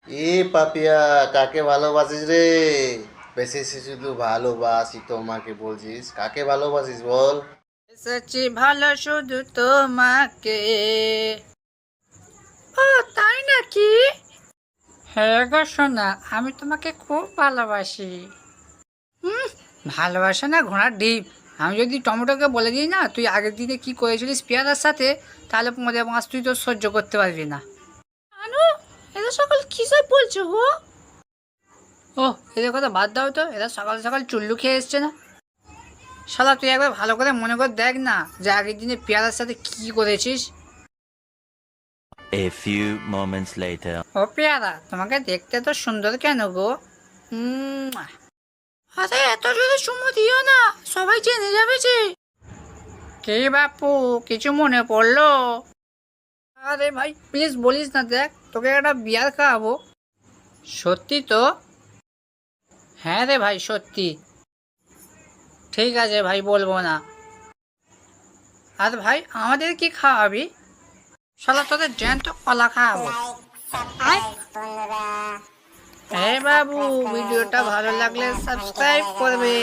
পাপিয়া, কাকে ভালোবাসিস রে? বেশি শুধু ভালোবাসি তোমাকে বলছিস, কাকে ভালোবাসিস বল? এসেছি ভালো শুধু তোমাকে। ও তাই নাকি? হ্যাঁ গো সোনা, আমি তোমাকে খুব ভালোবাসি। হুম, ভালোবাসা না ঘোড়ার ডিম। আমি যদি টমেটোকে বলে দিই না তুই আগের দিনে কি করেছিলিস পেয়ারার সাথে, তাহলে মজা মাছ তুই তো সহ্য করতে পারবি না। আনু, এরা সকল কি সব বলছো গো? ও, এদের কথা বাদ দাও তো, এরা সকাল সকাল চুল্লু খেয়ে এসছে না। শালা তুই একবার ভালো করে মনে করে দেখ না যে আগের দিনে পেয়ারার সাথে কি করেছিস। A few moments later. ও পেয়ারা, তোমাকে দেখতে তো সুন্দর কেন গো? হুম। আরে এত জোরে চুমু দিও না, সবাই জেনে যাবে যে। কে বাপু, কিছু মনে পড়লো? আরে ভাই প্লিজ বলিস না, দেখ তোকে একটা বিয়ার খাওয়াবো। সত্যি তো? হ্যাঁ রে ভাই সত্যি। ঠিক আছে ভাই, বলবো না। আর ভাই আমাদের কি খাওয়াবি? শালা তোদের জ্যান্ত কলা খাওয়াবো। হ্যাঁ বাবু, ভিডিওটা ভালো লাগলে সাবস্ক্রাইব করবে।